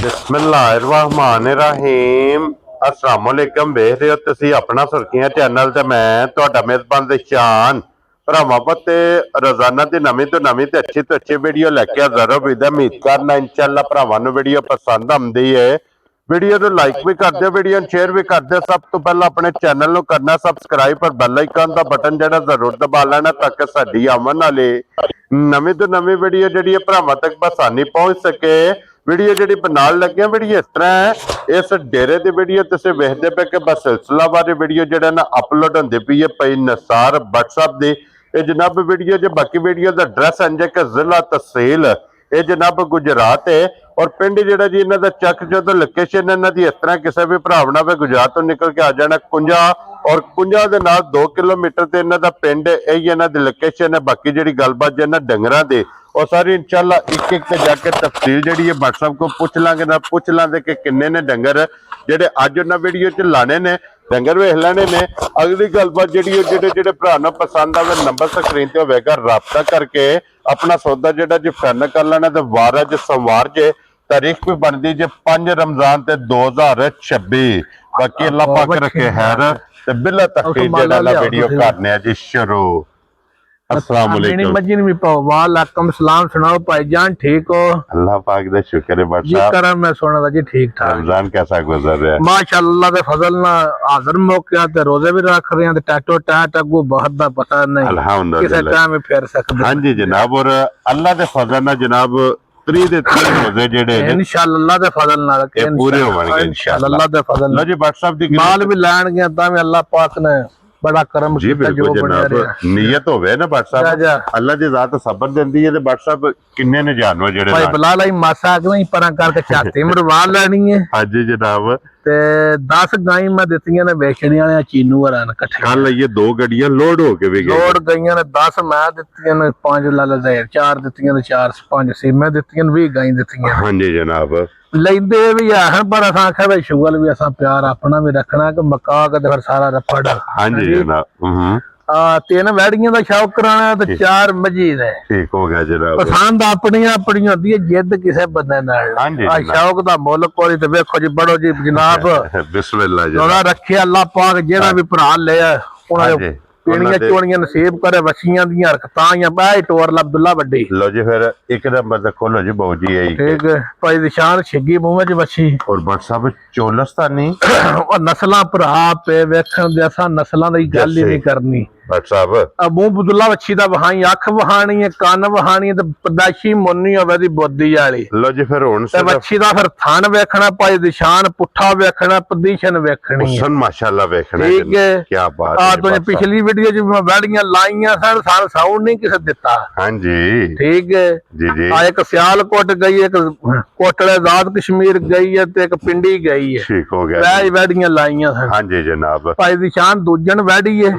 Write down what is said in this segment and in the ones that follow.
बिस्मिल्लाहिर्रहमानिर्रहीम अस्सलाम वालेकुम। देख रहे हो तुसी अपना सुर्खियां चैनल ते मैं तुहाडा मेजबान दिशान भरावां पत्ते रोजाना दी नवीं तो नवीं ते अच्छी वीडियो लैके हाज़र हो। उम्मीद करना इंशाअल्लाह भरावां नूं वीडियो पसंद आउंदी है। वीडियो नूं लाइक भी कर दिओ, वीडियो नूं शेयर भी कर दिओ। सब तो पहला अपने चैनल नूं करना सबसक्राइब और बेल आइकन दा बटन जिहड़ा जरूर दबा लेना ताकि साडी आवन वाली नवीं तो नवीं वीडियो जिहड़ी भरावां तक बसानी पहुंच सके। वीडियो जी बनाने लगे वीडियो इस तरह है, इस डेरे की वीडियो तुम वेखते पे कि बस सिलसिलावार वीडियो जो ना अपलोड होंगी पई है पई निसार व्हाट्सएप की। ये जनाब वीडियो जो बाकी वीडियो का एड्रैस है कि जिला तहसील ये जनाब गुजरात है और पिंड जोड़ा जी इन्हों का चक जो लोकेशन इन्हों की इस तरह किसी भी भरावना वे गुजरात तो निकल के आ जाना कुंजा और कुंजा के नाल 2 किलोमीटर से इन्हों का पिंड यही इन्हों की लोकेशन है। बाकी जी गलबात जो डंगर की और सारी इंशाल्लाह एक एक जाके तफसील जी व्हाट्सएप को पूछ लांगे ना पूछ लांगे कि किन्ने ने डंगर जेडे अज उन्हें वीडियो च लाने ने डंगर वेख लेने ने। अगली गलबात जी जेडे भरा नूं पसंद आवे नंबर स्क्रीन ते होवेगा, राबता करके अपना सौदा जेड़ा जी फाइनल कर लेना। तो वार अज सोमवार जे तारीख भी बनती जे 5 रमजान ते 2026। बाकी अल्लाह पाक रखे खैर ते बिला तखीर जेड़ा वीडियो करने जी शुरू। अस्सलाम वालेकुम। मजीन भी पाओ वालेकुम सलाम। सुनाओ भाईजान ठीक हो? अल्लाह पाक दा शुक्र है जी करम मैं सुना था जी ठीक ठाक। रमजान कैसा गुजर रहा है? माशाअल्लाह दे फजल ना हाजिर मौके ते रोजे भी रख रहे हैं ते टैटो टैट अगू बहुत दा पता नहीं किसे टाइम फिर सकते। हां जी जनाब और अल्लाह दे फजल ना जनाब 3 दे 3 रोजे जेडे इंशाअल्लाह अल्लाह दे फजल नाल पूरे होणगे इंशाअल्लाह अल्लाह दे फजल। लो जी व्हाट्सएप दी माल भी लैण गया तां अल्लाह पाक ने बड़ा करम किया जो जनाब नियत होवे ना व्हाट्सएप अल्लाह दी जात सबर देंदी है। ते व्हाट्सएप किन्ने ने जानवर जेडे भाई बुला लाई मासा अगला ही परा करके छाती मरवा लेनी है। हां जी जनाब ते 10 गाय मैं दित्तियां ने बेचने वाले चीनू वाला ने इकट्ठे। कल ये 2 गड्डियां लोड हो के भी लोड गईयां ने 10 मैं दित्तियां ने 5 लाल ज़ेर 4 दित्तियां ने 4 5 सीमें दित्तियां 20 गाय दित्तियां। हां जी जनाब लेंदे भी है पर असा आख्या भाई शुगर भी असा प्यार अपना भी रखना कि मका के फिर सारा रफड़। हां जी जनाब 3 वैड़ियां दा शौक कराना ते 4 मजी दे ठीक हो गया जनाब। पसंद अपनी अपनी होंदी है जिद किसे बंदे नाल। हां जी शौक दा मुल कोई ते वेखो जी बड़ो जी जनाब बिस्मिल्लाह जी जोड़ा रखे अल्लाह पाक जेड़ा भी भरा ले उन्हें पीणियां चोणियां नसीब करे वसियां दी हरकतां बाई टोर अब्दुल्ला वड्डी। लो जी फिर एक नंबर ते खोलो जी बाऊजी है ठीक है भाई निशान छिगी मुंह च वसी और व्हाट्सएप चोलस्तानी और नस्लां भरा पे वेखण दे असां नस्लां दी गल ही नहीं करनी। व्हाट्सएप अबू अब्दुल्ला वछी दा वहाई अख वहानी है कान वहानी है ते पदाशी मोनी होवे दी बोदी वाली। लो जी फिर हुन ते वछी दा फिर थान वेखना भाई निशान पुठा वेखना पोजीशन वेखनी है। हुसन माशाल्लाह वेखना ठीक है क्या बात है। तो पिछली वीडियो च मैं बैड़ियां लाईयां सन सारा साउंड नहीं किसे दिता। हां जी ठीक है जी जी एक सियालकोट गई एक कोटड़े आजाद कश्मीर गई है ते एक पिंडी गई है। ठीक हो गया बैड़ियां लाईयां सन। हां जी जनाब भाई निशान दूजन बैड़ी है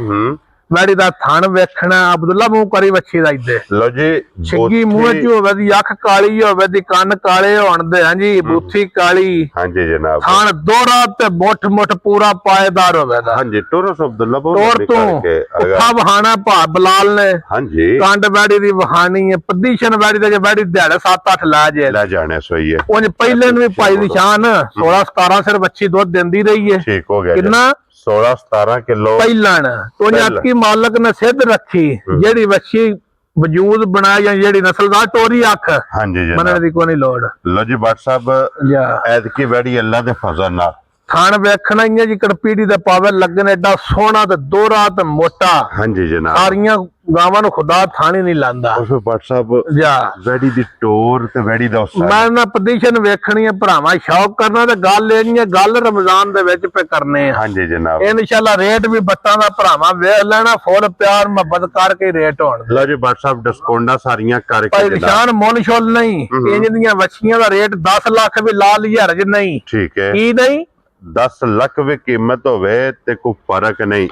वैड़ी दा थान वेखना अब्दुल्ला मुंह करी वछी दा इदे। लो जी छिगी मुंह च होवे दी अख काली होवे दी कान काले होण दे। हां जी बूथी काली। हां जी जनाब थान दोहरा ते मोठ मोठ पूरा पायदार होवे दा। हां जी टोरस अब्दुल्ला बोल करके उठा वहाना भा बलाल ने। हां जी कांड बैड़ी दी वहानी है पोजीशन बैड़ी दे बैड़ी दिहाड़े 7-8 ला जाने सही है। उन पहले भी भाई निशान 16-17 सिर बच्ची दूध देंदी रही है। ठीक हो गया कितना 16-17 किलो पहलन तो अक्की मालक ने सिद्ध रखी जेड़ी बच्ची वजूद बनाया या जेड़ी नस्ल दा टोरी अख। हां जी मनने दी कोई नहीं लोड़। लो जी व्हाट्सएप ऐद की बैड़ी अल्लाह दे फजल नाल थान वेखना ही है जी कड़पीड़ी दे पावे लगने एडा सोहना ते दोहरा ते मोटा। हां जी जनाब सारियां गावां नु खुदा थानी नहीं लांदा। उस व्हाट्सएप जा बैड़ी दी टोर ते बैड़ी दा मैं ना पोजीशन वेखनी है भरावा शौक करना ते गल ए नहीं है गल रमजान दे विच पे करने। हां जी जनाब इंशाल्लाह रेट भी बट्टां दा भरावा वेख लेना फुल प्यार मोहब्बत करके रेट होण। लो जी व्हाट्सएप डिस्काउंट सारियां करके भाई निशान मुल शुल नहीं इंज दियां वछियां दा रेट 10 लाख भी ला लिया हरज नहीं। ठीक है की नहीं 10 लाख भी कीमत होवे ते कोई फर्क नहीं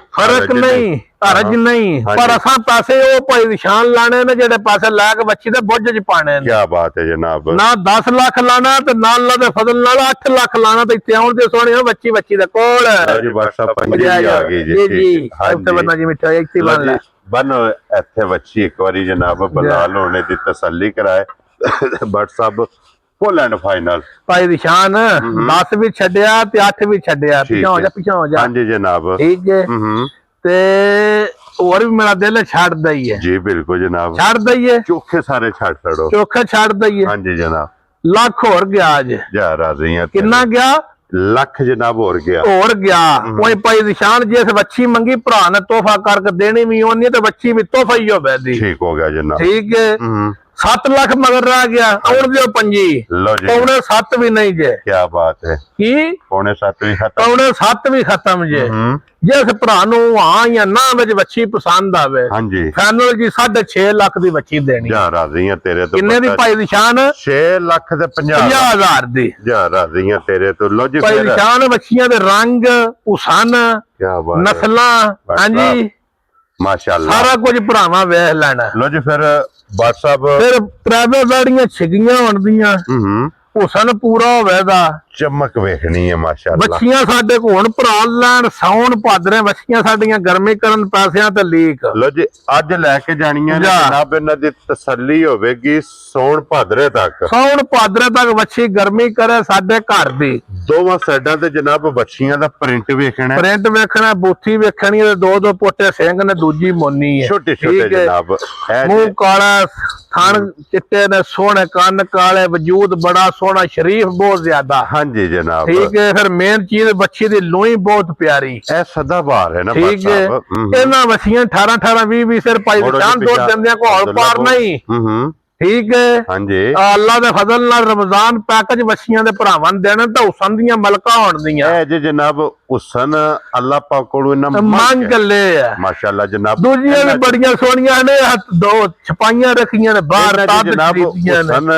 हरज नहीं पर असा पैसे ओ भाई निशान लाने ने जेडे पैसे लैके बच्ची दे बुझ च पाने। क्या बात है जनाब ना 10 लाख लाना ते ना अल्लाह दे फजल नाल 8 लाख लाना ते इत्थे आउण दे सोहणे बच्ची दे कोल। जी व्हाट्सएप पंजी आ गई जी जी इत्थे बंदा जी मिठा इत्थे बन ले बन इत्थे बच्ची एक बारी जनाब बलाल होने दी तसल्ली कराए व्हाट्सएप ਫੁੱਲ ਐਂਡ ਫਾਈਨਲ ਭਾਈ ਦੀ ਸ਼ਾਨ 10 ਵੀ ਛੱਡਿਆ ਤੇ 8 ਵੀ ਛੱਡਿਆ ਠੀਕ ਪਿਛਾਂ ਹੋ ਜਾ ਹਾਂਜੀ ਜਨਾਬ ਠੀਕ ਹੈ ਤੇ ਹੋਰ ਵੀ ਮੇਰਾ ਦਿਲ ਛੱਡ ਦਈਏ ਜੀ ਬਿਲਕੁਲ ਜਨਾਬ ਛੱਡ ਦਈਏ ਚੋਖੇ ਸਾਰੇ ਛੱਡ ਛੜੋ ਚੋਖਾ ਛੱਡ ਦਈਏ ਹਾਂਜੀ ਜਨਾਬ ਲੱਖ ਹੋਰ ਗਿਆ ਅੱਜ ਜਾ ਰਾਜ਼ੀ ਆ ਕਿੰਨਾ ਗਿਆ ਲੱਖ ਜਨਾਬ ਹੋਰ ਗਿਆ ਕੋਈ ਭਾਈ ਨਿਸ਼ਾਨ ਜਿਸ ਵੱਛੀ ਮੰਗੀ ਭਰਾ ਨੇ ਤੋਹਫਾ ਕਰਕੇ ਦੇਣੀ ਵੀ ਉਹਨੀ ਤੇ ਵੱਛੀ ਵੀ ਤੋਹਫਾ ਹੀ ਹੋ ਬੈਦੀ ਠੀਕ ਹੋ ਗਿਆ ਜਨਾਬ ਠੀਕ ਹੈ 7 ਲੱਖ ਮਗਰ ਰਹਿ ਗਿਆ ਔਰ ਦਿਓ ਪੰਜੀ ਲੋ ਜੀ ਪੌਣੇ 7 ਵੀ ਨਹੀਂ ਜੇ ਕੀ ਬਾਤ ਹੈ ਕੀ ਪੌਣੇ 7 ਵੀ ਖਤਮ ਪੌਣੇ 7 ਵੀ ਖਤਮ ਜੇ ਜਿਸ ਭਰਾ ਨੂੰ ਹਾਂ ਜਾਂ ਨਾ ਵਿੱਚ ਵੱਛੀ ਪਸੰਦ ਆਵੇ ਹਾਂਜੀ ਫਾਈਨਲ ਜੀ 6.5 ਲੱਖ ਦੀ ਵੱਛੀ ਦੇਣੀ ਜਾ ਰਾਜ਼ੀ ਆ ਤੇਰੇ ਤੋਂ ਕਿੰਨੇ ਦੀ ਭਾਈ ਨਿਸ਼ਾਨ 6 ਲੱਖ ਤੇ 50,000 ਦੀ ਜਾ ਰਾਜ਼ੀ ਆ ਤੇਰੇ ਤੋਂ ਲੋ ਜੀ ਭਾਈ ਨਿਸ਼ਾਨ ਵੱਛੀਆਂ ਦੇ ਰੰਗ ਉਸਨ ਕੀ ਬਾਤ ਨਸਲਾਂ ਹਾਂਜੀ ਮਾਸ਼ਾਅੱਲਾ ਸਾਰਾ ਕੁਝ ਭਰਾਵਾਂ ਵੇਖ ਲੈਣਾ ਲੋ ਜੀ ਫਿਰ WhatsApp ਫਿਰ ਪ੍ਰਾਈਵੇਟ ਗਾੜੀਆਂ ਛਿਗੀਆਂ ਹੋਣਦੀਆਂ ਹੁਸਨ ਪੂਰਾ ਹੋਵੇਗਾ ਚਮਕ ਵੇਖਣੀ ਹੈ ਮਾਸ਼ਾਅੱਲਾ ਬੱਚੀਆਂ ਸਾਡੇ ਕੋਲ ਹੁਣ ਭਰਾ ਲੈਣ ਸਾਉਣ ਭਾਦਰੇ ਬੱਚੀਆਂ ਸਾਡੀਆਂ ਗਰਮੀ ਕਰਨ ਪੈਸਿਆਂ ਤੇ ਲੀਕ ਲੋ ਜੀ ਅੱਜ ਲੈ ਕੇ ਜਾਣੀਆਂ ਨੇ ਜਨਾਬ ਇਹਨਾਂ ਦੀ ਤਸੱਲੀ ਹੋਵੇਗੀ ਸੌਣ ਭਾਦਰੇ ਤੱਕ ਸਾਉਣ ਭਾਦਰੇ ਤੱਕ ਬੱਚੀ ਗਰਮੀ ਕਰੇ ਸਾਡੇ ਘਰ ਦੀ ਦੋਵਾਂ ਸਾਈਡਾਂ ਤੇ ਜਨਾਬ ਬੱਚੀਆਂ ਦਾ ਪ੍ਰਿੰਟ ਵੇਖਣਾ ਪ੍ਰਿੰਟ ਵੇਖਣਾ ਬੂਥੀ ਵੇਖਣੀ ਤੇ ਦੋ ਪੋਟੇ ਸਿੰਘ ਨੇ ਦੂਜੀ ਮੋਨੀ ਹੈ ਛੋਟੇ ਛੋਟੇ ਜਨਾਬ ਮੂੰਹ ਕਾਲਾ ਥਣ ਚਿੱਟੇ ਨੇ ਸੋਹਣੇ ਕੰਨ ਕਾਲੇ ਵਜੂਦ ਬੜਾ ਸੋਹਣਾ ਸ਼ਰੀਫ ਬਹੁਤ ਜ਼ਿਆਦਾ ਹਾਂਜੀ ਜਨਾਬ ਠੀਕ ਹੈ ਫਿਰ ਮੇਨ ਚੀਜ਼ ਬੱਚੀ ਦੀ ਲੋਈ ਬਹੁਤ ਪਿਆਰੀ ਇਹ ਸਦਾਬਹਾਰ ਹੈ ਨਾ ਠੀਕ ਹੈ ਇਹਨਾਂ ਬੱਚੀਆਂ 18 20 ਸਿਰ ਪਾਈ ਨਿਸ਼ਾਨ ਦੋ ਦਿੰਦਿਆਂ ਕੋਲ ਪਾਰ ਨਹੀਂ ਠੀਕ ਹੈ ਹਾਂਜੀ ਅੱਲਾ ਦੇ ਫਜ਼ਲ ਨਾਲ ਰਮਜ਼ਾਨ ਪੈਕੇਜ ਬੱਚੀਆਂ ਦੇ ਭਰਾਵਾਂ ਨੂੰ ਦੇਣ ਤਾਂ ਹੁਸਨ ਦੀਆਂ ਮਲਕਾ ਹੋਣਦੀਆਂ ਇਹ ਜੇ ਜਨਾਬ ਹੁਸਨ ਅੱਲਾ ਪਾਕ ਕੋਲੋਂ ਇਹਨਾਂ ਮੰਗ ਗੱਲੇ ਆ ਮਾਸ਼ਾਅੱਲਾ ਜਨਾਬ ਦੂਜੀਆਂ ਵੀ ਬੜੀਆਂ ਸੋਹਣੀਆਂ ਨੇ ਦੋ ਛਪਾਈਆਂ ਰੱਖੀਆਂ ਨੇ ਬਾਹਰ ਜਨਾਬ ਹੁਸਨ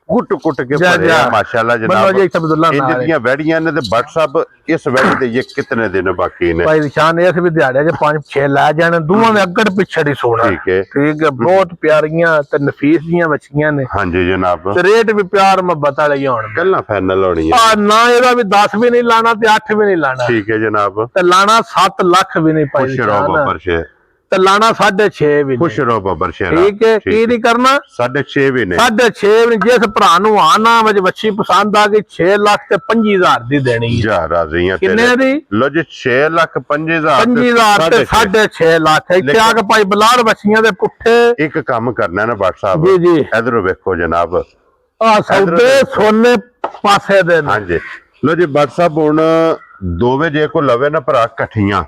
ਕੁੱਟ ਕੇ ਭਰਿਆ ਮਾਸ਼ਾਅੱਲਾ ਜਨਾਬ ਇਹ ਜਿਹੜੀਆਂ ਵੈੜੀਆਂ ਨੇ ਤੇ WhatsApp ਇਸ ਵੈੜੀ ਦੇ ਇਹ ਕਿਤਨੇ ਦਿਨ ਬਾਕੀ ਨੇ ਭਾਈ ਨਿਸ਼ਾਨ ਇਸ ਵੀ ਦਿਹਾੜੇ 'ਚ 5-6 ਲੈ ਜਾਣ ਦੋਵਾਂ ਦੇ ਅੱਗੜ ਪਿੱਛੜ ਹੀ ਸੋਣਾ ਠੀਕ ਹੈ ਬਹੁਤ ਪਿਆਰੀਆਂ ਤੇ ਨਫੀਸ ਦੀਆਂ ਬੱਚੀਆਂ ਨੇ ਹਾਂਜੀ ਜਨਾਬ ਤੇ ਰੇਟ ਵੀ ਪਿਆਰ ਮੁਹੱਬਤ ਵਾਲੇ ਹੀ ਹੋਣ ਕੱਲਾ ਫਾਈਨਲ ਹੋਣੀ ਹੈ ਨਾ ਇਹਦਾ ਵੀ 10 ਵੀ ਨਹੀਂ ਲਾਣਾ ਤੇ 8 ਵੀ ਨਹੀਂ ਲਾਣਾ ਠੀਕ ਹੈ ਜਨਾਬ ਤੇ ਲਾਣਾ 7 ਲੱਖ ਵੀ ਨਹੀਂ ਭਾਈ ਨਿਸ਼ਾਨ ਤੇ ਲਾਣਾ 6.5 ਵੀ ਖੁਸ਼ ਰਹੋ ਬੱਬਰ ਸ਼ੇਰਾ ਠੀਕ ਹੈ ਕੀ ਨਹੀਂ ਕਰਨਾ 6.5 ਵੀ ਨਹੀਂ 6.5 ਵੀ ਜਿਸ ਭਰਾ ਨੂੰ ਆਣਾ ਵਿੱਚ ਬੱਚੀ ਪਸੰਦ ਆ ਗਈ 6 ਲੱਖ ਤੇ 25,000 ਦੀ ਦੇਣੀ ਜਾ ਰਾਜ਼ੀਆਂ ਕਿੰਨੇ ਦੀ ਲੋ ਜੀ 6 ਲੱਖ 25,000 ਤੇ 6.5 ਲੱਖ ਇੱਥੇ ਆ ਕੇ ਭਾਈ ਬਲਾਲ ਬੱਚੀਆਂ ਦੇ ਪੁੱਠੇ ਇੱਕ ਕੰਮ ਕਰਨਾ ਨਾ WhatsApp ਜੀ ਜੀ ਇਧਰੋਂ ਵੇਖੋ ਜਨਾਬ ਆ ਸੌਦੇ ਸੋਨੇ ਪਾਸੇ ਦੇ ਹਾਂਜੀ ਲੋ ਜੀ WhatsApp ਹੁਣ ਦੋਵੇਂ ਜੇ ਕੋ ਲਵੇ ਨਾ ਭਰਾ ਇਕੱਠੀਆਂ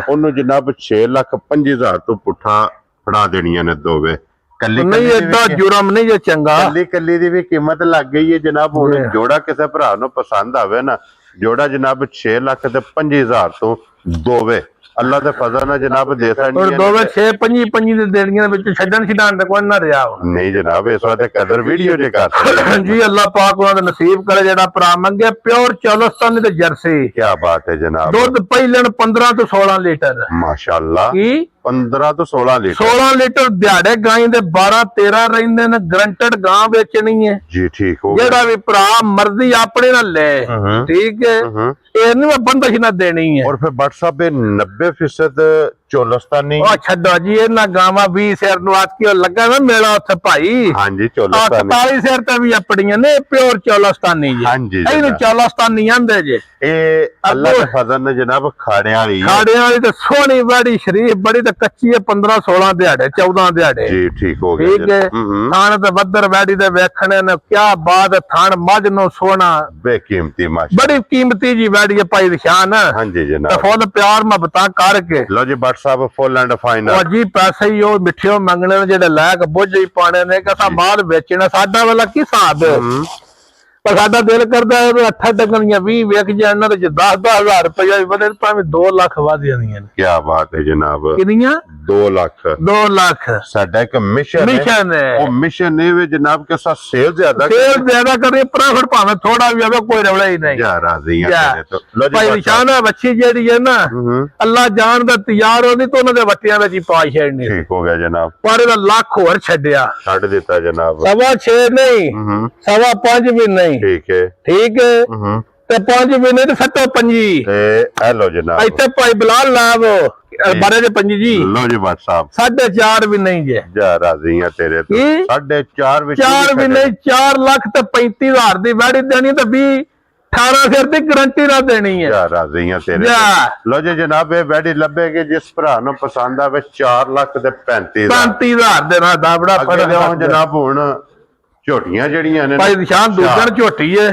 ਉਹਨੂੰ ਜਨਾਬ 6,25,000 ਤੋਂ ਪੁੱਠਾ ਫੜਾ ਦੇਣੀਆਂ ਨੇ ਦੋਵੇਂ ਕੱਲੀ ਨਹੀਂ ਏਦਾਂ ਜੁਰਮ ਨਹੀਂ ਜੇ ਚੰਗਾ ਕੱਲੀ ਦੀ ਵੀ ਕੀਮਤ ਲੱਗ ਗਈ ਹੈ ਜਨਾਬ ਹੁਣ ਜੋੜਾ ਕਿਸੇ ਭਰਾ ਨੂੰ ਪਸੰਦ ਆਵੇ ਨਾ ਜੋੜਾ ਜਨਾਬ 6 ਲੱਖ ਤੇ 25,000 ਤੋਂ ਦੋਵੇਂ ਅੱਲਾ ਦੇ ਫਜ਼ਲ ਨਾਲ ਜਨਾਬ ਦੇ ਸਕਦੀਆਂ ਨੇ ਦੋਵੇਂ 6-5 ਦੇ ਦੇਣੀਆਂ ਵਿੱਚ ਛੱਡਣ ਛਡਾਣ ਦਾ ਕੋਈ ਨਾ ਰਿਹਾ ਨਹੀਂ ਜਨਾਬ ਇਸ ਵਾਰ ਤੇ ਕਦਰ ਵੀਡੀਓ ਜੇ ਕਰ ਜੀ ਅੱਲਾ ਪਾਕ ਉਹਨਾਂ ਦਾ ਨਸੀਬ ਕਰੇ ਜਿਹੜਾ ਭਰਾ ਮੰਗੇ ਪਿਓਰ ਚੌਲਸਤਾਨੀ ਤੇ ਜਰਸੀ ਕੀ ਬਾਤ ਹੈ ਜਨਾਬ ਦੁੱਧ ਪਹਿਲਣ 15 ਤੋਂ 16 ਲੀਟਰ ਮਾਸ਼ਾਅੱਲਾ ਕੀ 15 ਤੋਂ 16 ਲੀਟਰ 16 ਲੀਟਰ ਦਿਹਾੜੇ ਗਾਂ ਦੇ 12-13 ਰਹਿੰਦੇ ਨੇ ਗਰੰਟਡ ਗਾਂ ਵੇਚਣੀ ਹੈ ਜੀ ਠੀਕ ਹੋ ਜਿਹੜਾ ਵੀ ਭਰਾ ਮਰਜ਼ੀ ਆਪਣੇ ਨਾਲ ਲੈ ਠੀਕ ਹੈ ਇਹ ਨਹੀਂ ਬੰਦਸ਼ ਨਾ ਦੇਣੀ ਹੈ ਔਰ ਫਿਰ WhatsApp 90% ਚੋਲਸਤਾਨੀ ਛੱਡੋ ਜੀ ਇਹਨਾਂ ਗਾਵਾਂ 20 ਸਿਰ ਨੂੰ ਆਤਕੀ ਲੱਗਾ ਨਾ ਮੇਲਾ ਉੱਥੇ ਭਾਈ ਹਾਂਜੀ ਚੋਲਸਤਾਨੀ 41 ਸਿਰ ਤੇ ਵੀ ਆਪਣੀਆਂ ਨੇ ਪਿਓਰ ਚੋਲਸਤਾਨੀ ਜੀ ਹਾਂਜੀ ਇਹਨੂੰ ਚੋਲਸਤਾਨੀ ਆਂਦੇ ਜੇ ਇਹ ਅੱਲਾ ਦੇ ਫਜ਼ਲ ਨੇ ਜਨਾਬ ਖਾੜਿਆਂ ਵਾਲੀ ਤੇ ਸੋਹਣੀ ਬੜੀ ਸ਼ਰੀਫ ਬੜੀ ਤੇ ਕੱਚੀ ਹੈ 15-16 ਦਿਹਾੜੇ 14 ਦਿਹਾੜੇ ਜੀ ਠੀਕ ਹੋ ਗਿਆ ਠੀਕ ਹੈ ਥਾਣ ਤੇ ਬੱਦਰ ਵੈੜੀ ਦੇ ਵੇਖਣੇ ਨੇ ਕੀ ਬਾਤ ਹੈ ਥਾਣ ਮੱਝ ਨੂੰ ਸੋਹਣਾ ਬੇਕੀਮਤੀ ਮਾਸ਼ਾ ਬੜੀ ਕੀਮਤੀ ਜੀ ਵੈੜੀ ਹੈ ਭਾਈ ਨਿਸ਼ਾਨ ਹਾਂਜੀ ਜਨਾਬ ਫੁੱਲ ਪਿਆਰ ਮੁਹੱਬਤਾਂ ਕਰਕੇ ਲੋ ਜੀ WhatsApp ਫੁੱਲ ਐਂਡ ਫਾਈਨਲ ਉਹ ਜੀ ਪੈਸੇ ਹੀ ਉਹ ਮਿੱਠਿਓ ਮੰਗਣੇ ਨੇ ਜਿਹੜੇ ਲੈ ਕੇ ਬੁੱਝ ਹੀ ਪਾਣੇ ਨੇ ਕਿ ਮਾਲ ਵੇਚਣਾ ਸਾਡਾ ਵਾਲਾ ਕੀ ਹਿਸਾਬ ਹੈ ਪਰ ਸਾਡਾ ਦਿਲ ਕਰਦਾ ਹੈ ਵੀ 8 ਟਕਣੀਆਂ 20 ਵੇਚ ਜਾਣ ਨਾਲ 10,000 ਰੁਪਇਆ ਵੀ ਵਧੇ ਭਾਵੇਂ 2 ਲੱਖ ਵਧ ਜਾਂਦੀਆਂ ਨੇ ਕੀ ਬਾਤ ਹੈ ਜਨਾਬ ਕਿੰਨੀਆਂ 2 ਲੱਖ 2 ਲੱਖ ਸਾਡਾ ਇੱਕ ਮਿਸ਼ਨ ਹੈ ਉਹ ਮਿਸ਼ਨ ਇਹ ਵੀ ਜਨਾਬ ਕੇ ਸਾਥ ਸੇਲ ਜ਼ਿਆਦਾ ਕਰੇ ਪ੍ਰੋਫਿਟ ਭਾਵੇਂ ਥੋੜਾ ਵੀ ਆਵੇ ਕੋਈ ਰੌਲਾ ਹੀ ਨਹੀਂ ਜਾ ਰਾਜ਼ੀਆਂ ਤੇਰੇ ਤੋਂ ਲੋ ਜੀ ਭਾਈ ਨਿਸ਼ਾਨ ਹੈ ਬੱਚੀ ਜਿਹੜੀ ਹੈ ਨਾ ਅੱਲਾ ਜਾਣ ਦਾ ਤਿਆਰ ਹੋਣੀ ਤਾਂ ਉਹਨਾਂ ਦੇ ਵੱਟਿਆਂ ਵਿੱਚ ਹੀ ਪਾ ਛੱਡਣੀ ਠੀਕ ਹੋ ਗਿਆ ਜਨਾਬ ਪਰ ਇਹਦਾ ਲੱਖ ਹੋਰ ਛੱਡਿਆ ਛੱਡ ਦਿੱਤਾ ਜਨਾਬ 6.25 ਨਹੀਂ 5.5 ਵੀ ਨਹੀਂ ठीक है ठीक है ਤੇ 5 ਮਹੀਨੇ ਤੇ 7.5 ਤੇ ਇਹ ਲੋ ਜਨਾਬ ਇੱਥੇ ਭਾਈ ਬਲਾਲ ਲਾਭ ਬਾਰੇ ਦੇ 5 ਜੀ ਲੋ ਜੀ ਬਾਦ ਸਾਹਿਬ 4.5 ਵੀ ਨਹੀਂ ਜੇ ਜਾ ਰਾਜ਼ੀ ਆ ਤੇਰੇ ਤੋਂ ਕੀ? 4.5 ਵਿੱਚ 4 ਵੀ ਨਹੀਂ 4 ਲੱਖ ਤੇ 35,000 ਦੀ ਵੈੜੀ ਦੇਣੀ ਤੇ 18 ਸਿਰ ਦੀ ਗਰੰਟੀ ਨਾ ਦੇਣੀ ਹੈ ਜਾ ਰਾਜ਼ੀ ਆ ਤੇਰੇ ਜਾ। ਤੋਂ। ਲੋ ਜੀ ਜਨਾਬ ਇਹ ਬੈਡੀ ਲੱਭੇਗੀ ਜਿਸ ਭਰਾ ਨੂੰ ਪਸੰਦ ਆਵੇ 4 ਲੱਖ ਤੇ 35,000 35,000 ਦੇ ਨਾਲ ਦਾਬੜਾ ਫੜ ਅੱਗੇ ਲਿਆਓ ਲਿਆ ਜਨਾਬ ਹੁਣ ਝੋਟੀਆਂ ਜਿਹੜੀਆਂ ਨੇ ਭਾਈ ਨਿਸ਼ਾਨ ਦੂਜਣ ਝੋਟੀ ਹੈ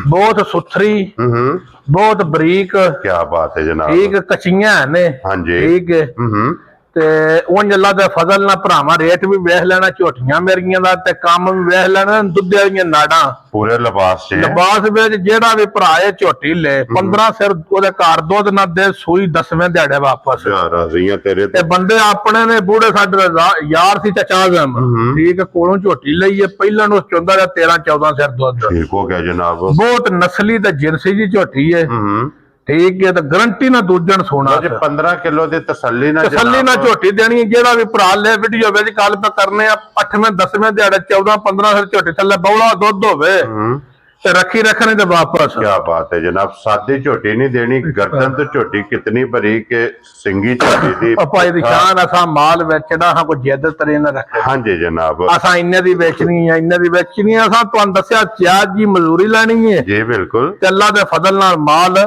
ਬਹੁਤ ਸੁਥਰੀ ਹੂੰ ਬਹੁਤ ਬਰੀਕ ਕੀ ਬਾਤ ਹੈ ਜਨਾਬ ਠੀਕ ਕੱਚੀਆਂ ਨੇ ਹਾਂਜੀ ਠੀਕ ਹੈ ਹੂੰ ਤੇ ਉਂਝ ਅੱਲਾ ਦੇ ਫਜ਼ਲ ਨਾਲ ਭਰਾਵਾਂ ਰੇਟ ਵੀ ਵੇਖ ਲੈਣਾ ਝੋਟੀਆਂ ਮੇਰੀਆਂ ਦਾ ਤੇ ਕੰਮ ਵੀ ਵੇਖ ਲੈਣਾ ਦੁੱਧ ਵਾਲੀਆਂ ਨਾੜਾਂ ਪੂਰੇ ਲਿਬਾਸ 'ਚ ਲਿਬਾਸ ਵਿੱਚ ਜਿਹੜਾ ਵੀ ਭਰਾ ਇਹ ਝੋਟੀ ਲੈ 15 ਸਿਰ ਉਹਦੇ ਘਰ ਦੁੱਧ ਨਾ ਦੇ ਸੂਈ 10ਵੇਂ ਦਿਹਾੜੇ ਵਾਪਸ ਜਾ ਰਾਜ਼ੀ ਆ ਤੇਰੇ ਤੇ ਤੋਂ। ਬੰਦੇ ਆਪਣੇ ਨੇ ਬੂੜੇ ਸਾਡੇ ਯਾਰ ਸੀ ਚਾਚਾ ਆਜ਼ਮ ਠੀਕ ਹੈ ਕੋਲੋਂ ਝੋਟੀ ਲਈ ਹੈ ਪਹਿਲਾਂ ਨੂੰ ਚੁੰਦਾ ਦਾ 13-14 ਸਿਰ ਦੁੱਧ ਠੀਕ ਹੋ ਗਿਆ ਜਨਾਬ ਬਹੁਤ ਨਸਲੀ ਤੇ ਜਿਨਸੀ ਜੀ ਝੋਟੀ ਹੈ ਹੂੰ ਠੀਕ ਹੈ ਤੇ ਗਰੰਟੀ ਨਾਲ ਦੂਜਣ ਸੋਣਾ ਜੇ 15 ਕਿਲੋ ਦੀ ਤਸੱਲੀ ਨਾਲ ਤਸੱਲੀ ਨਾਲ ਝੋਟੀ ਦੇਣੀ ਹੈ ਜਿਹੜਾ ਵੀ ਭਰਾ ਲੈ ਵੀਡੀਓ ਵਿੱਚ ਕੱਲ ਪਾ ਕਰਨੇ ਆ 8ਵੇਂ 10ਵੇਂ ਦਿਹਾੜੇ 14-15 ਸਿਰ ਝੋਟੀ ਥੱਲੇ ਬੌਲਾ ਦੁੱਧ ਹੋਵੇ ਤੇ ਰੱਖੀ ਰੱਖਣੇ ਤੇ ਵਾਪਸ क्या बात है जनाब सादी झोटी नहीं देनी गर्दन तो झोटी कितनी भरी के सिंगी झोटी दी ਭਾਈ ਦੀ ਸ਼ਾਨ ਅਸਾਂ ਮਾਲ ਵੇਚਣਾ ਹਾਂ ਕੋਈ ਜਿੱਦ ਤਰੇ ਨਾ ਰੱਖੇ हाँ जी जनाब ਅਸਾਂ ਇੰਨੇ ਦੀ ਵੇਚਣੀ ਹੈ ਇੰਨੇ ਦੀ ਵੇਚਣੀ ਹੈ ਅਸਾਂ ਤੁਹਾਨੂੰ ਦੱਸਿਆ ਜਾਇਜ਼ ਜੀ ਮਜ਼ਦੂਰੀ ਲੈਣੀ ਹੈ जी बिल्कुल ਤੇ ਅੱਲਾ ਦੇ ਫਜ਼ਲ ਨਾਲ ਮਾਲ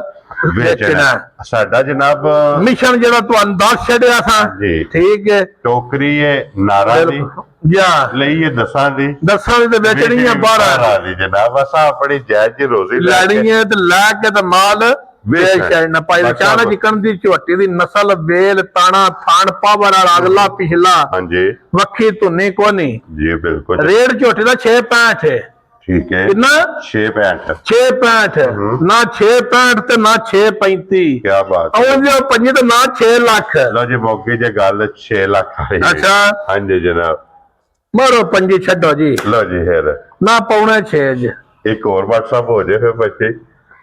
ਵੇਚਣਾ साडा जनाब ਮਿਸ਼ਨ ਜਿਹੜਾ ਤੁਹਾਨੂੰ ਦੱਸ ਛੱਡਿਆ ਸਾਂ जी ਠੀਕ ਹੈ टोकरी है नारा दी ਜਾ ਲਈਏ ਦਸਾਂ ਦੀ ਦੱਸਾਂ ਦੀ ਤੇ ਵੇਚਣੀ ਹੈ ਬਾਹਰ ਦੀ ਜਨਾਬ ਅਸਾਂ ਆਪਣੀ ਜਾਇਜ਼ ਜੀ ਰੋਜ਼ੀ ਲੈ ਕੇ ਲੈਣੀ ਹੈ ਤੇ ਲੈ ਕੇ ਤੇ ਮਾਲ ਵੇਚ ਛੱਡਣਾ ਭਾਈ ਚਾਣਾ ਜਿਕਣ ਦੀ ਝੋਟੀ ਦੀ ਨਸਲ ਵੇਲ ਤਾਣਾ ਥਾਣ ਪਾਵਰ ਵਾਲਾ ਅਗਲਾ ਪਿਛਲਾ हाँ जी ਵੱਖੀ ਧੁੰਨੀ ਕੋਨੀ जी बिल्कुल ਰੇਡ ਝੋਟੀ ਦਾ 6.65 ਹੈ ठीक है ਕਿੰਨਾ 665 6.65 ਨਾ 6.65 ਤੇ ਨਾ 6.35 क्या बात है ਉਹ ਜੋ ਪੰਜੀ ਤੇ ਨਾ 6 ਲੱਖ लो जी मौके जे गल 6 लाख वाली है। ਅੱਛਾ हाँ जी जनाब ਮਾਰੋ ਪੰਜੀ ਛੱਡੋ ਜੀ लो जी फिर ਨਾ ਪੌਣੇ 6 ਜੀ एक और WhatsApp हो जाए फिर बच्चे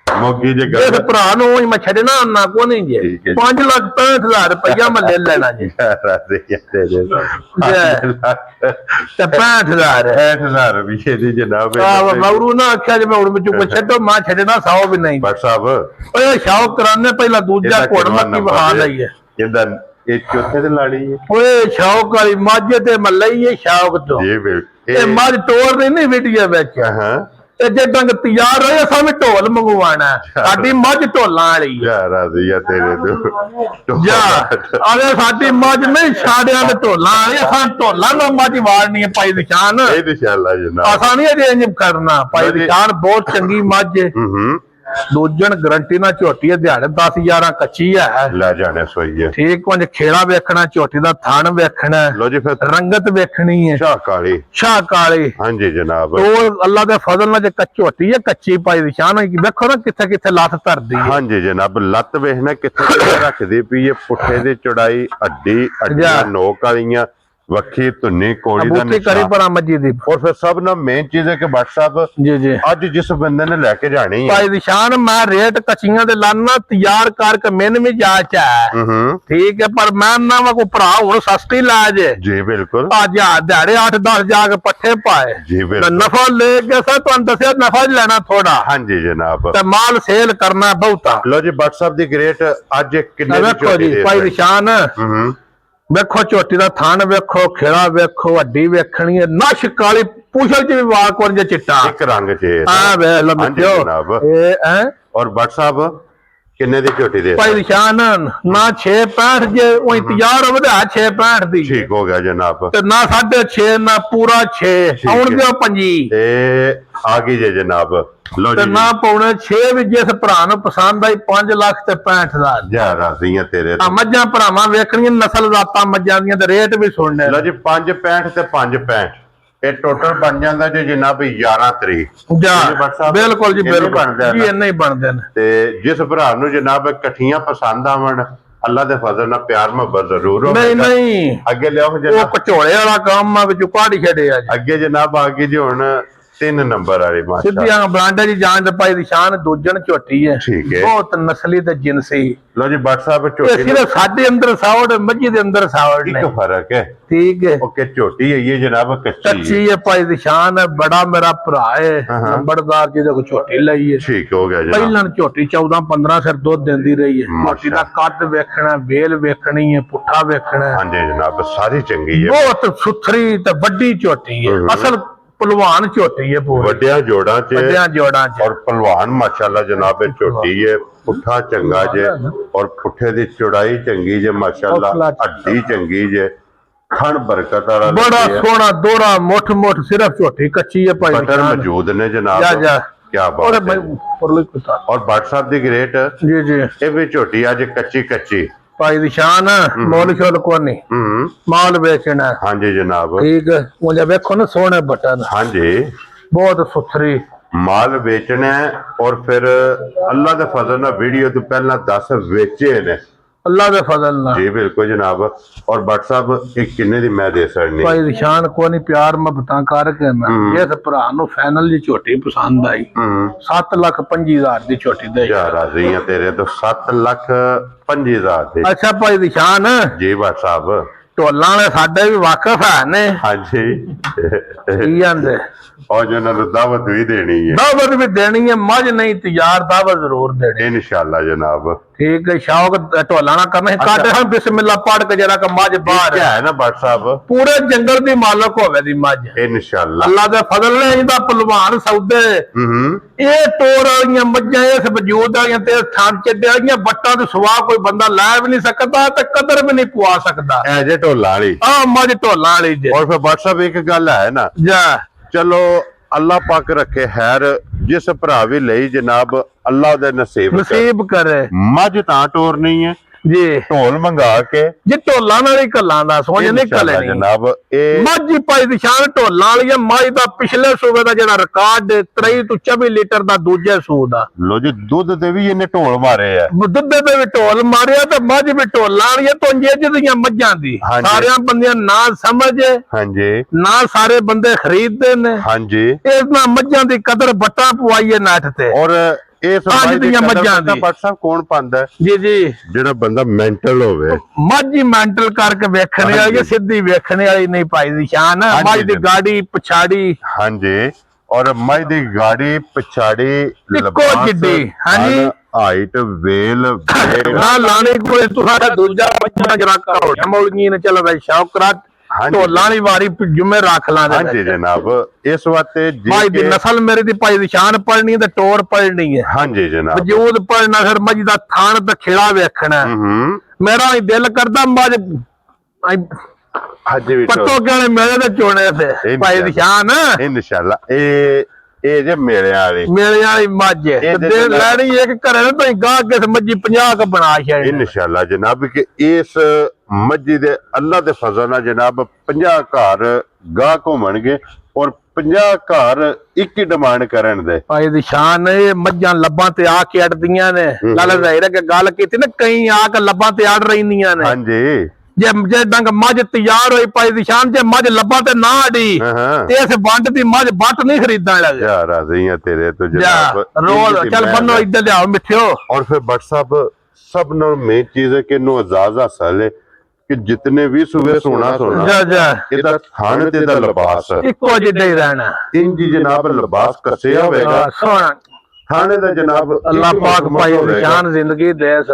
मौके जे ਇਸ गल ਭਰਾ ਨੂੰ ਹੀ ਮੈਂ ਛੱਡਣਾ ਨਾ ਕੋ ਨਹੀਂ ਜੀ ਠੀਕ ਹੈ ਜੀ। 5,65,000 ਰੁਪਇਆ ਮੈਂ ਲੈ ਲੈਣਾ ਜੀ ਤੇ 65,000 60,000 रुपये दी जनाब ਮੌਰੂ ਨਾ ਆਖਿਆ ਜੇ ਮੈਂ ਹੁਣ ਵਿੱਚ ਕੋ ਛੱਡੋ ਮੈਂ ਛੱਡਣਾ 100 ਵੀ ਨਹੀਂ WhatsApp ਓਏ ਸ਼ੌਕ ਕਰਾਨੇ ਪਹਿਲਾਂ ਦੂਜਾ ਘੋੜ ਮੱਕੀ ਬਹਾ ਲਈਏ ਇਹਦਾ ਇਹ ਚੌਥੇ ਤੇ ਲਾੜੀ ਹੈ ਓਏ ਸ਼ੌਕ ਵਾਲੀ ਮੱਝ ਤੇ ਮੈਂ ਲਈਏ ਸ਼ੌਕ ਤੋਂ ਜੀ ਇਹ ਬਿਲਕੁਲ ਮੱਝ ਤੋੜ ਨਹੀਂ ਵੀਡੀਓ ਵਿੱਚ ਹਾਂ ਤੇ ਜੇ ਡੰਗ ਤਿਆਰ ਹੋਏ ਅਸਾਂ ਵੀ ਢੋਲ ਮੰਗਵਾਣਾ ਸਾਡੀ ਮੱਝ ਢੋਲਾਂ ਵਾਲੀ ਹੈ ਯਾਰ ਰਾਜ਼ੀ ਆ ਤੇਰੇ ਤੋਂ ਜਾ ਆਵੇ ਸਾਡੀ ਮੱਝ ਨਹੀਂ ਛਾੜਿਆਂ ਦੇ ਢੋਲਾਂ ਵਾਲੀ ਅਸਾਂ ਢੋਲਾਂ ਨਾਲ ਮੱਝ ਵਾੜਨੀ ਹੈ ਭਾਈ ਨਿਸ਼ਾਨ ਇਹ ਇਨਸ਼ਾਅੱਲਾ ਜਨਾਬ ਅਸਾਂ ਨਹੀਂ ਅਜੇ ਇੰਜ ਕਰਨਾ ਭਾਈ ਨਿਸ਼ਾਨ ਬਹੁਤ ਚੰਗੀ ਮੱਝ ਹੈ ਹੂੰ ਦੂਜਣ ਗਰੰਟੀ ਨਾਲ ਝੋਟੀ ਹੈ ਦਿਹਾੜੇ 10-11 ਕੱਚੀ ਹੈ ਲੈ ਜਾਣੇ ਸੋਈਏ ਠੀਕ ਕੁਝ ਖੇੜਾ ਵੇਖਣਾ ਝੋਟੀ ਦਾ ਥਣ ਵੇਖਣਾ ਲੋ ਜੀ ਫਿਰ ਰੰਗਤ ਵੇਖਣੀ ਹੈ ਸ਼ਾਹ ਕਾਲੀ ਸ਼ਾਹ ਕਾਲੀ ਹਾਂਜੀ ਜਨਾਬ ਉਹ ਅੱਲਾ ਦੇ ਫਜ਼ਲ ਨਾਲ ਜੇ ਝੋਟੀ ਹੈ ਕੱਚੀ ਪਾਈ ਦੀ ਸ਼ਾਨ ਹੈ ਵੇਖੋ ਨਾ ਕਿੱਥੇ ਕਿੱਥੇ ਲੱਤ ਧਰਦੀ ਹੈ ਹਾਂਜੀ ਜਨਾਬ ਲੱਤ ਵੇਖਣਾ ਕਿੱਥੇ ਕਿੱਥੇ ਰੱਖਦੀ ਪਈ ਹੈ ਪੁੱਠੇ ਦੀ ਚੌੜਾਈ ਅੱਡੀਆਂ ਨੋਕ ਵਾਲੀਆਂ ਵੱਖੀ ਧੁੰਨੀ ਕੋੜੀ ਦਾ ਬੂਟੀ ਕਰੀ ਪਰਾ ਮੱਜੀ ਦੀ और फिर सब ना मेन चीज है कि WhatsApp ਜੀ ਜੀ ਅੱਜ ਜਿਸ ਬੰਦੇ ਨੇ ਲੈ ਕੇ ਜਾਣੀ ਹੈ ਭਾਈ ਦੀ ਸ਼ਾਨ ਮੈਂ ਰੇਟ ਕੱਚੀਆਂ ਦੇ ਲਾਨਾ ਤਿਆਰ ਕਰਕੇ ਮੈਨੂੰ ਵੀ ਜਾਚ ਹੈ ਠੀਕ ਹੈ ਪਰ ਮੈਂ ਨਾ ਵਾ ਕੋ ਭਰਾ ਹੁਣ ਸਸਤੀ ਲਾ ਜੇ ਜੀ ਬਿਲਕੁਲ ਅੱਜ ਦਿਹਾੜੇ 8-10 ਜਾ ਕੇ ਪੱਠੇ ਪਾਏ ਜੀ ਤੇ ਬਿਲकुल ਨਫਾ ਲੈ ਕੇ ਸਾ ਤੁਹਾਨੂੰ ਦੱਸਿਆ ਨਫਾ ਲੈਣਾ ਥੋੜਾ ਹਾਂਜੀ ਜਨਾਬ ਤੇ ਮਾਲ ਸੇਲ ਕਰਨਾ ਬਹੁਤਾ ਲੋ ਜੀ WhatsApp ਦੀ ਗ੍ਰੇਟ ਅੱਜ ਕਿੰਨੇ ਦੀ ਵੇਖੋ ਜੀ ਭਾਈ ਦੀ ਸ਼ਾਨ ਵੇਖੋ ਝੋਟੀ ਦਾ ਥਣ ਵੇਖੋ ਖੇੜਾ ਵੇਖੋ ਹੱਡੀ ਵੇਖਣੀ ਹੈ ਨਸ਼ ਕਾਲੀ ਪੂਛਲ ਚ ਵੀ ਵਾਲ ਕੋਰ ਜੇ ਚਿੱਟਾ ਇੱਕ ਰੰਗ ਚ ਆ ਵੇ ਲੰਮਿਓ ਜਨਾਬ ਇਹ ਹੈ ਔਰ WhatsApp ਕਿੰਨੇ ਦੀ ਝੋਟੀ ਦੇ ਭਾਈ ਨਿਸ਼ਾਨ ਨਾ 6.65 ਜੇ ਉਹ ਇੰਤਜ਼ਾਰ ਵਧਾ 6.65 ਦੀ ਠੀਕ ਹੋ ਗਿਆ ਜਨਾਬ ਤੇ ਨਾ 6.5 ਨਾ ਪੂਰਾ 6 ਆਉਣ ਦਿਓ ਪੰਜੀ ਤੇ ਆ ਗਈ ਜੇ ਜਨਾਬ ਲੋ ਤੇ ਜੀ ਨਾ ਪੌਣੇ 6 ਵੀ ਜਿਸ ਭਰਾ ਨੂੰ ਪਸੰਦ ਆਈ 5 ਲੱਖ ਤੇ 65,000 ਜਾ ਰਾਜ਼ੀਆਂ ਤੇਰੇ ਆ ਮੱਝਾਂ ਭਰਾਵਾਂ ਵੇਖਣੀਆਂ ਨਸਲ ਜ਼ਾਤਾਂ ਮੱਝਾਂ ਦੀਆਂ ਤੇ ਰੇਟ ਵੀ ਸੁਣਨੇ ਲੋ ਜੀ 5.65 ਤੇ 5.65 ਇਹ ਟੋਟਲ ਬਣ ਜਾਂਦਾ ਜੀ ਜਨਾਬ 11 ਤਰੀਕ ਜਾ WhatsApp ਬਿਲਕੁਲ ਜੀ ਇੰਨੇ ਬਿਲਕੁਲ ਬਣਦੇ ਆ ਜੀ ਨਾ। ਇੰਨੇ ਹੀ ਬਣਦੇ ਨੇ ਤੇ ਜਿਸ ਭਰਾ ਨੂੰ ਜਨਾਬ ਇਕੱਠੀਆਂ ਪਸੰਦ ਆਵਣ ਅੱਲਾ ਦੇ ਫਜ਼ਲ ਨਾਲ ਪਿਆਰ ਮੁਹੱਬਤ ਜ਼ਰੂਰ ਨਹੀਂ ਹੋਵੇਗਾ ਨਹੀਂ ਅੱਗੇ ਲਿਆਓ ਉਹ ਜਨਾਬ ਕਚੋਲੇ ਵਾਲਾ ਕੰਮ ਆ ਵਿੱਚੋਂ ਕਾਢ ਛੱਡਿਆ ਜੀ ਅੱਗੇ ਜਨਾਬ ਆ ਗਈ ਜੀ ਹੁਣ 3 ਨੰਬਰ ਵਾਲੀ ਮਾਸ਼ਾ ਸਿੱਧੀਆਂ ਬਰਾਂਡੇ ਦੀ ਜਾਨ ਤੇ ਪਾਈ ਦੀ ਸ਼ਾਨ ਦੂਜਣ ਝੋਟੀ ਹੈ ਠੀਕ ਹੈ। ਬਹੁਤ ਨਸਲੀ ਤੇ ਜਿਨਸੀ। ਲੋ ਜੀ ਬੱਟ ਸਾਹਿਬ ਇਹ ਝੋਟੀ ਸਿਰਫ ਸਾਡੇ ਅੰਦਰ ਸਾਵੜ ਮੱਝੀ ਦੇ ਅੰਦਰ ਸਾਵੜ ਨੇ। ਇੱਕ ਫਰਕ ਹੈ ਠੀਕ ਹੈ। ਓਕੇ ਝੋਟੀ ਹੈ ਇਹ ਜਨਾਬ ਕੱਚੀ ਕੱਚੀ ਹੈ ਪਾਈ ਦੀ ਸ਼ਾਨ ਹੈ। ਬੜਾ ਮੇਰਾ ਭਰਾ ਹੈ ਨੰਬਰਦਾਰ ਜਿਹਦੇ ਕੋ ਝੋਟੀ ਲਈ ਹੈ। ਠੀਕ ਹੋ ਗਿਆ ਜਨਾਬ। ਪਹਿਲਾਂ ਝੋਟੀ 14-15 ਸਿਰ ਦੁੱਧ ਦਿੰਦੀ ਰਹੀ ਹੈ। ਮਾਸ਼ਾ। ਝੋਟੀ ਦਾ ਕੱਦ ਵੇਖਣਾ, ਵੇਲ ਵੇਖਣੀ ਹੈ, ਪੁੱਠਾ ਵੇਖਣਾ ਹੈ। ਹਾਂਜੀ ਜਨਾਬ ਸਾਰੀ ਚੰਗੀ ਹੈ। ਬਹੁਤ ਸੁਥਰੀ ਤੇ ਵੱਡੀ ਝੋਟੀ ਹੈ। ਅਸਲ ਪਹਿਲਵਾਨ ਝੋਟੀ ਹੈ ਪੂਰੀ ਵੱਡਿਆਂ ਜੋੜਾਂ 'ਚ ਵੱਡਿਆਂ ਜੋੜਾਂ 'ਚ। ਔਰ ਪਹਿਲਵਾਨ ਮਾਸ਼ਾਅੱਲਾ ਜਨਾਬ ਇਹ ਝੋਟੀ ਹੈ। ਪੁੱਠਾ ਚੰਗਾ ਜੇ ਔਰ ਪੁੱਠੇ ਦੀ ਚੌੜਾਈ ਚੰਗੀ ਜੇ ਮਾਸ਼ਾਅੱਲਾ ਹੱਡੀ ਚੰਗੀ ਜੇ ਖਣ ਬਰਕਤ ਵਾਲਾ ਬੜਾ ਸੋਹਣਾ ਦੋਹਰਾ ਮੁੱਠ ਸਿਰਫ ਝੋਟੀ ਕੱਚੀ ਹੈ ਭਾਈ ਬਟਰ ਮੌਜੂਦ ਨੇ ਜਨਾਬ। ਜਾ ਕੀ ਬਾਤ ਹੈ। ਔਰ ਬੱਟ ਸਾਹਿਬ ਦੀ ਗ੍ਰੇਟ ਜੀ ਇਹ ਵੀ ਝੋਟੀ ਅੱਜ ਕੱਚੀ ਭਾਈ ਦੀ ਸ਼ਾਨ ਮੋਲ ਸ਼ੋਲ ਕੋਨੀ ਮਾਲ ਵੇਚਣਾ। ਹਾਂਜੀ ਜਨਾਬ ਠੀਕ ਹੈ। ਉਹ ਜੇ ਵੇਖੋ ਨਾ ਸੋਹਣੇ ਬਟਨ ਹਾਂਜੀ ਬਹੁਤ ਸੁਥਰੀ ਮਾਲ ਵੇਚਣਾ ਔਰ ਫਿਰ ਅੱਲਾ ਦੇ ਫਜ਼ਲ ਨਾਲ ਵੀਡੀਓ ਤੋਂ ਪਹਿਲਾਂ 10 ਵੇਚੇ ਨੇ ਅੱਲਾ ਦੇ ਫਜ਼ਲ ਨਾਲ। ਜੀ ਬਿਲਕੁਲ ਜਨਾਬ। ਔਰ ਬੱਟ ਸਾਹਿਬ ਇਹ ਕਿੰਨੇ ਦੀ ਮੈਂ ਦੇ ਸਕਣੀ ਭਾਈ ਦੀ ਸ਼ਾਨ ਕੋਨੀ ਪਿਆਰ ਮੁਹੱਬਤਾਂ ਕਰਕੇ ਮੈਂ ਇਸ ਭਰਾ ਨੂੰ ਫਾਈਨਲ ਦੀ ਝੋਟੀ ਪਸੰਦ ਆਈ 7,25,000 ਦੀ ਝੋਟੀ ਦੇ ਯਾਰ ਰਾਜ਼ੀ ਆ ਤੇਰੇ ਤੋਂ 7,25,000 ਦੀ। ਅੱਛਾ ਭਾਈ ਦੀ ਸ਼ਾਨ ਜੀ ਬੱਟ ਸਾਹਿਬ ਢੋਲਾਂ ਵਾਲੇ ਸਾਡੇ ਵੀ ਵਾਕਿਫ ਹੈ ਨੇ। ਹਾਂਜੀ ਕੀ ਜਾਂਦੇ ਔਰ ਜਿਹਨਾਂ ਨੂੰ ਦਾਵਤ ਵੀ ਦੇਣੀ ਹੈ। ਦਾਵਤ ਵੀ ਦੇਣੀ ਹੈ। ਮੱਝ ਨਹੀਂ ਤਿਆਰ ਦਾਵਤ ਜ਼ਰੂਰ ਦੇਣੀ ਇਨਸ਼ਾਅੱਲਾ ਜਨਾਬ। ਠੀਕ ਹੈ। ਸ਼ੌਕ ਢੋਲਾਂ ਨਾ ਕਰਨਾ ਕੱਢ ਹਾਂ ਬਿਸਮਿਲ੍ਲਾ ਪੜ ਕੇ ਜਰਾ ਕਿ ਮੱਝ ਬਾਹਰ ਹੈ ਨਾ ਬੱਟ ਸਾਹਿਬ ਪੂਰੇ ਜੰਗਲ ਦੀ ਮਾਲਕ ਹੋਵੇ ਦੀ ਮੱਝ ਇਨਸ਼ਾਅੱਲਾ। ਅੱਲਾ ਦੇ ਫਜ਼ਲ ਨੇ ਇਹਦਾ ਪਹਿਲਵਾਨ ਸੌਦੇ ਇਹ ਤੋਰ ਵਾਲੀਆਂ ਮੱਝਾਂ ਇਸ ਵਜੂਦ ਵਾਲੀਆਂ ਤੇ ਥਾਂ ਚੱਡੇ ਵਾਲੀਆਂ ਬੱਟਾਂ ਦੇ ਸੁਆਹ ਕੋਈ ਬੰਦਾ ਲੈ ਵੀ ਨਹੀਂ ਸਕਦਾ ਤੇ ਕਦਰ ਵੀ ਨਹੀਂ ਪਵਾ ਸਕਦਾ। ਐ ਜੇ ਢੋਲਾਂ ਵਾਲੀ ਆ ਮੱਝ ਢੋਲਾਂ ਵਾਲੀ ਜੇ। ਔਰ ਫਿਰ ਬੱਟ ਸਾਹਿਬ ਇੱਕ ਗੱਲ ਹੈ ਨਾ ਜਾ ਚਲੋ ਅੱਲਾ ਪਾਕ ਰੱਖੇ ਖੈਰ ਜਿਸ ਭਰਾ ਵੀ ਲਈ ਜਨਾਬ ਅੱਲਾ ਦੇ ਨਸੀਬ ਕਰੇ। ਮੱਝ ਤਾਂ ਟੋਰਨੀ ਹੈ ਜੀ ਢੋਲ ਮੰਗਾ ਕੇ ਜੇ ਢੋਲਾਂ ਨਾਲ ਹੀ ਕੱਲਾਂ ਦਾ ਸੋਝ ਨਿਕਲੇ ਨਹੀਂ ਜਨਾਬ। ਇਹ ਮੱਝ ਭਾਈ ਦੀ ਸ਼ਾਨ ਢੋਲਾਂ ਵਾਲੀ ਹੈ। ਮੱਝ ਦਾ ਪਿਛਲੇ ਸੂਬੇ ਦਾ ਜਿਹੜਾ ਰਿਕਾਰਡ 23 ਤੋਂ 24 ਲੀਟਰ ਦਾ ਦੂਜੇ ਸੂ ਦਾ। ਲੋ ਜੀ ਦੁੱਧ ਤੇ ਵੀ ਇਹਨੇ ਢੋਲ ਮਾਰੇ ਆ। ਦੁੱਧ ਤੇ ਵੀ ਢੋਲ ਮਾਰਿਆ ਤੇ ਮੱਝ ਵੀ ਢੋਲਾਂ ਵਾਲੀ ਹੈ। ਤੋਂ ਇੰਜ ਦੀਆਂ ਮੱਝਾਂ ਦੀ ਸਾਰਿਆਂ ਬੰਦਿਆਂ ਨਾ ਸਮਝੇ ਹਾਂਜੀ ਨਾ ਸਾਰੇ ਬੰਦੇ ਖਰੀਦਦੇ ਨੇ। ਹਾਂਜੀ ਇਹਨਾਂ ਮੱਝਾਂ ਦੀ ਕਦਰ ਬੱਟਾ ਪਵਾਈਏ ਨੱਠ ਤੇ। ਔਰ ਇਸ ਮੱਝਾਂ ਦੀ ਬੱਟ ਸਾਹਿਬ ਕੌਣ ਪਾਉਂਦਾ ਜੀ ਜਿਹੜਾ ਬੰਦਾ ਮੈਂਟਲ ਹੋਵੇ। ਮੱਝ ਹੀ ਮੈਂਟਲ ਕਰਕੇ ਵੇਖਣੇ ਵਾਲੀ ਸਿੱਧੀ ਵੇਖਣੇ ਵਾਲੀ ਨਹੀਂ ਪਾਈ ਦੀ ਸ਼ਾਨ। ਮੱਝ ਦੀ ਗਾੜੀ ਪਛਾੜੀ ਹਾਂਜੀ ਔਰ ਮੱਝ ਦੀ ਗਾੜੀ ਪਛਾੜੀ ਇੱਕੋ ਜਿੱਡੀ ਹਾਂਜੀ ਹਾਈਟ ਵੇਲ ਨਾ ਲਾਣੇ ਕੋਲੇ ਤੁਹਾਡਾ ਦੂਜਾ ਬੱਚਾ ਜਰਾ ਕਰੋ ਮੌਲਵੀ ਨੇ ਚਲੋ ਬਈ ਸ਼ੌਕਰਾਤ ਢੋਲਾਂ ਦੀ ਵਾਰੀ ਜੁਮੇ ਰੱਖ ਲਾਂਦੇ। ਹਾਂਜੀ ਜਨਾਬ ਇਸ ਵਾਸਤੇ ਮੱਝ ਦੀ ਨਸਲ ਮੇਰੇ ਦੀ ਭਾਈ ਦੀ ਸ਼ਾਨ ਪੜਨੀ ਤੇ ਟੋਰ ਪੜਨੀ ਹੈ। ਹਾਂਜੀ ਜਨਾਬ ਵਜੂਦ ਪੜਨਾ ਫਿਰ ਮੱਝ ਦਾ ਥਾਣ ਤੇ ਖੇੜਾ ਵੇਖਣਾ। ਮੇਰਾ ਹੀ ਦਿਲ ਕਰਦਾ ਮੱਝ ਹਾਂਜੀ ਵੀ ਪੱਤੋ ਕਿਹੜੇ ਮੇਰੇ ਤੇ ਚੋਣੇ ਤੇ ਭਾਈ ਦੀ ਸ਼ਾਨ ਇਨਸ਼ਾਅੱਲਾ। ਇਹ ਜੇ ਮੇਰੇ ਵਾਲੀ ਮੱਝ ਤੇ ਲੈਣੀ ਇੱਕ ਘਰੇ ਨਾ ਤੁਸੀਂ ਗਾਹ ਕਿਸ ਮੱਝੀ 50 ਕ ਬਣਾ ਛੱਡ ਇਨਸ਼ਾਅੱਲਾ ਜਨਾਬ ਕਿ ਇਸ ਮੱਝੀ ਦੇ ਅੱਲਾ ਦੇ ਫਜ਼ਲ ਨਾਲ ਜਨਾਬ 50 ਘਰ ਗਾਹ ਘੁੰਮਣਗੇ ਔਰ 50 ਘਰ ਇੱਕ ਹੀ ਡਿਮਾਂਡ ਕਰਨ ਦੇ। ਭਾਈ ਦੀ ਸ਼ਾਨ ਇਹ ਮੱਝਾਂ ਲੱਭਾਂ ਤੇ ਆ ਕੇ ਅੜਦੀਆਂ ਨੇ। ਗੱਲ ਜ਼ਾਹਿਰ ਹੈ ਕਿ ਗੱਲ ਕੀਤੀ ਨਾ ਕਈ ਆ ਕੇ ਲੱਭਾਂ ਤੇ ਅੜ ਰਹਿੰਦੀਆਂ ਨੇ। ਹਾਂਜੀ ਜੇ ਡੰਗ ਮੱਝ ਤਿਆਰ ਹੋਈ ਭਾਈ ਦੀ ਸ਼ਾਨ ਜੇ ਮੱਝ ਲੱਭਾਂ ਤੇ ਨਾ ਅੜੀ ਤੇ ਇਸ ਵੰਡ ਦੀ ਮੱਝ ਬੱਟ ਨਹੀਂ ਖਰੀਦਣ ਲੱਗੇ। ਯਾਰ ਰਾਜ਼ੀ ਆ ਤੇਰੇ ਤੋਂ ਜਨਾਬ ਰੋਲ ਚੱਲ ਬੰਨੋ ਇੱਧਰ ਲਿਆਓ ਮਿੱਠਿਓ। और फिर बट साहब सब नो मेन चीज है कि नो आजाज हासिल है कि जितने भी सुबह सोना ਇਹਦਾ ਥਣ ਤੇ ਦਾ ਲਿਬਾਸ ਇੱਕੋ ਜਿਹਾ ਹੀ ਰਹਿਣਾ। ਇੰਜ ਜਨਾਬ ਲਿਬਾਸ ਕੱਸਿਆ ਹੋਵੇਗਾ ਸੋਹਣਾ ਥਾਣੇ ਦਾ ਜਨਾਬ ਅੱਲਾ ਪਾਕ ਭਾਈ ਨਿਸ਼ਾਨ ਜ਼ਿੰਦਗੀ ਦੇਸ।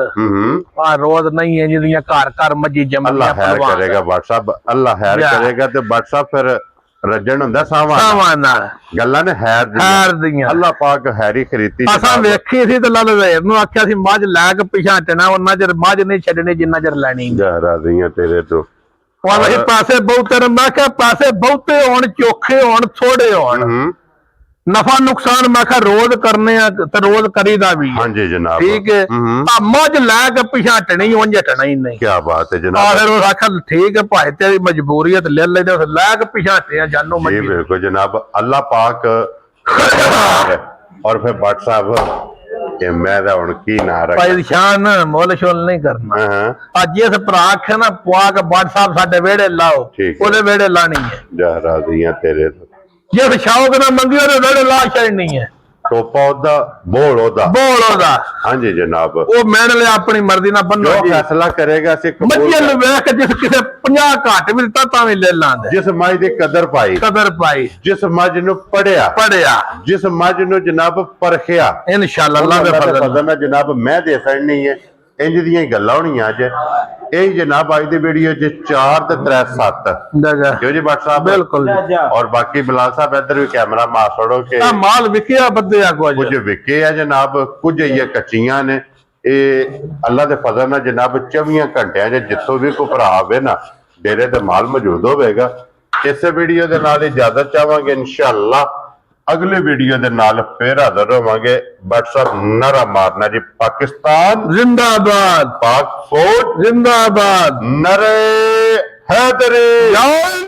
ਆ ਰੋਜ਼ ਨਹੀਂ ਹੈ ਜਿਹਦੀਆਂ ਘਰ ਘਰ ਮੱਜੀ ਜੰਮੀਆਂ। ਅੱਲਾ ਖੈਰ ਕਰੇਗਾ WhatsApp ਅੱਲਾ ਖੈਰ ਕਰੇਗਾ ਤੇ WhatsApp ਫਿਰ ਰੱਜਣ ਹੁੰਦਾ ਸਾਵਾਂ ਨਾਲ ਗੱਲਾਂ ਨੇ ਹੈਰ ਦੀਆਂ ਅੱਲਾ ਪਾਕ ਹੈਰੀ ਖਰੀਦੀ। ਅਸਾਂ ਵੇਖੀ ਸੀ ਤੇ ਲੱਲ ਵੇਰ ਨੂੰ ਆਖਿਆ ਸੀ ਮੱਝ ਲੈ ਕੇ ਪਿਛਾਂ ਹਟਣਾ ਉਹਨਾਂ ਚਿਰ ਮੱਝ ਨਹੀਂ ਛੱਡਣੀ ਜਿੰਨਾ ਚਿਰ ਲੈਣੀ। ਰਾਜ਼ੀਆਂ ਤੇਰੇ ਤੋਂ ਉਹ ਪੈਸੇ ਬਹੁਤੇ ਮੈਂ ਕਿਹਾ ਪੈਸੇ ਬਹੁਤੇ ਹੋਣ ਚੋਖੇ ਹੋਣ ਥੋੜੇ ਹੋਣ ਨਫਾ ਨੁਕਸਾਨ ਮੈਂ ਕਿਹਾ ਰੋਜ਼ ਕਰਨੇ ਆ ਤੇ ਰੋਜ਼ ਕਰੀਦਾ ਵੀ। ਹਾਂਜੀ ਜਨਾਬ ਠੀਕ ਹੈ। ਆ ਮੱਝ ਲੈ ਕੇ ਪਿਛਾਂ ਹਟਣੀ ਉਂਝ ਹਟਣਾ ਹੀ ਨਹੀਂ। ਕੀ ਬਾਤ ਹੈ ਜਨਾਬ। ਫਿਰ ਉਹ ਆਖਿਆ ਠੀਕ ਹੈ ਭਾਈ ਤੇਰੀ ਮਜਬੂਰੀਅਤ ਲੈ ਲੈਦੇ ਲੈ ਕੇ ਪਿਛਾਂ ਹਟਿਆ ਜਾਨੋ ਜੀ ਬਿਲਕੁਲ ਜਨਾਬ ਅੱਲਾ ਪਾਕ ਔਰ ਫਿਰ ਬੱਟ ਸਾਹਿਬ ਕਿ ਮੈਂ ਤਾਂ ਹੁਣ ਕੀ ਨਾ ਰੱਖ ਭਾਈ ਸ਼ਾਨ ਮੁੱਲ ਸ਼ੁੱਲ ਨਹੀਂ ਕਰਨਾ। ਅੱਜ ਇਸ ਭਰਾ ਆਖਿਆ ਨਾ ਪਵਾ ਕੇ ਬੱਟ ਸਾਹਿਬ ਸਾਡੇ ਵਿਹੜੇ ਲਾਓ ਉਹਦੇ ਵਿਹੜੇ ਲਾਣੀ ਹੈ। ਜਾ ਰਾਜ਼ੀਆਂ ਤੇਰੇ ਤੋਂ ਜੇ ਸ਼ੌਕ ਨਾ ਮੰਗਿਓ ਤੇ ਸਾਡੇ ਲਾਸ਼ ਨਹੀਂ ਹੈ ਟੋਪਾ ਉਹਦਾ ਬੋਲ ਉਹਦਾ ਬੋਲ ਉਹਦਾ ਹਾਂਜੀ ਜਨਾਬ ਉਹ ਮੈਨ ਲਿਆ ਆਪਣੀ ਮਰਜ਼ੀ ਨਾਲ ਬੰਨੋ ਜੋ ਜੀ ਫੈਸਲਾ ਕਰੇਗਾ ਅਸੀਂ ਕਬੂਲ ਮੱਝਾਂ ਨੂੰ ਵੇਖ ਕੇ ਜਿਸ ਕਿਸੇ 50 ਘੱਟ ਵੀ ਦਿੱਤਾ ਤਾਂ ਵੀ ਲੈ ਲਾਂਦੇ ਜਿਸ ਮੱਝ ਦੀ ਕਦਰ ਪਾਈ ਕਦਰ ਪਾਈ ਜਿਸ ਮੱਝ ਨੂੰ ਪੜਿਆ ਪੜਿਆ ਜਿਸ ਮੱਝ ਨੂੰ ਜਨਾਬ ਪਰਖਿਆ ਇਨਸ਼ਾਅੱਲਾ ਅੱਲਾਹ ਦੇ ਫਜ਼ਲ ਨਾਲ। ਨਾਲ ਜਨਾਬ ਮੈਂ ਦੇ ਸਕਣੀ ਹੈ ਇੰਜ ਦੀਆਂ ਹੀ ਗੱਲਾਂ ਹੋਣੀਆਂ ਅੱਜ ਇਹ ਜਨਾਬ ਅੱਜ ਦੀ ਵੀਡੀਓ 'ਚ 4 ਤੇ 3 7 ਜਗਾ ਜੋ ਜੀ ਭੱਟ ਸਾਹਿਬ ਬਿਲਕੁਲ ਜੀ। ਔਰ ਬਾਕੀ ਬਿਲਾਲ ਸਾਹਿਬ ਇੱਧਰ ਵੀ ਕੈਮਰਾ ਮਾਰ ਛੋੜੋ ਕਿ ਆ ਮਾਲ ਵਿਕਿਆ ਬੱਦਿਆ ਕੁਝ ਕੁਝ ਵਿਕੇ ਆ ਜਨਾਬ ਕੁਝ ਇਹ ਕੱਚੀਆਂ ਨੇ ਇਹ ਅੱਲਾ ਦੇ ਫਜ਼ਲ ਨਾਲ ਜਨਾਬ 24 ਘੰਟਿਆਂ 'ਚ ਜਿੱਥੋਂ ਵੀ ਕੋਈ ਭਰਾ ਆਵੇ ਨਾ ਡੇਰੇ ਤੇ ਮਾਲ ਮੌਜੂਦ ਹੋਵੇਗਾ ਇਸੇ ਵੀਡੀਓ ਦੇ ਨਾਲ ਇਜਾਜ਼ਤ ਚਾਹਾਂਗੇ ਇਨਸ਼ਾਅੱਲਾ ਅਗਲੇ ਵੀਡੀਓ ਦੇ ਨਾਲ ਫੇਰ ਹਾਜ਼ਰ ਹੋਵਾਂਗੇ WhatsApp ਨਾਰਾ ਮਾਰਨਾ ਜੀ ਪਾਕਿਸਤਾਨ ਜ਼ਿੰਦਾਬਾਦ ਪਾਕ ਫੌਜ ਜ਼ਿੰਦਾਬਾਦ ਨਰੇ ਹੈਦਰੀ ਜੈ